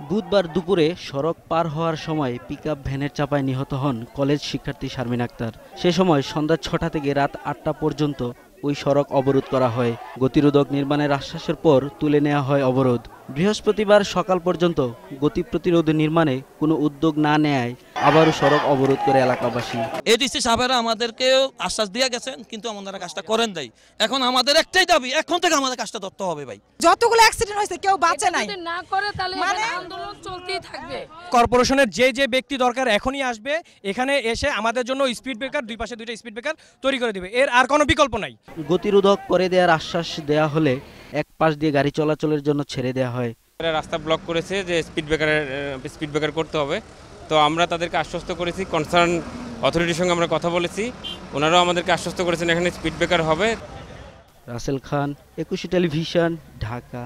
বুধবার দুপুরে সড়ক পার হওয়ার সময় পিকআপ ভ্যানের চাপায় নিহত হন কলেজ শিক্ষার্থী শারমিন আক্তার। সে সময় সন্ধ্যা ৬টা থেকে রাত ৮টা পর্যন্ত ওই সড়ক অবরোধ করা হয়। গতিরোধক নির্মাণের আশ্বাসের পর তুলে নেওয়া হয় অবরোধ। বৃহস্পতিবার সকাল পর্যন্ত গতি প্রতিরোধ নির্মাণে কোনো উদ্যোগ না নেয় আবারও সড়ক অবরোধ করে এলাকাবাসী। এডিসি সাহেবরা আমাদেরকে আশ্বাস দিয়ে গেছেন, কিন্তু আমাদের কাজটা করেন নাই। এখন আমাদের একটাই দাবি, এখন থেকে আমাদের কাজটা ধরতে হবে ভাই। যতগুলো অ্যাক্সিডেন্ট হয়েছে কেউ বাঁচে নাই, যদি না করে তাহলে আন্দোলন চলতেই থাকবে। কর্পোরেশনের যে ব্যক্তি দরকার এখনই আসবে, এখানে এসে আমাদের জন্য স্পিড ব্রেকার, দুই পাশে দুইটা স্পিড ব্রেকার তৈরি করে দিবে, এর আর কোনো বিকল্প নাই। গতিরোধক করে দেওয়ার আশ্বাস দেয়া হলে এক পাশ দিয়ে গাড়ি চলাচলের জন্য ছেড়ে দেওয়া হয়। রাস্তা ব্লক করেছে যে স্পিড ব্রেকার করতে হবে, তো আমরা তাদেরকে আশ্বস্ত করেছি, কনসার্ন অথরিটির সঙ্গে আমরা কথা বলেছি, ওনারাও আমাদেরকে আশ্বস্ত করেছেন এখানে স্পিড ব্রেকার হবে। রাসেল খান, একুশে টেলিভিশন, ঢাকা।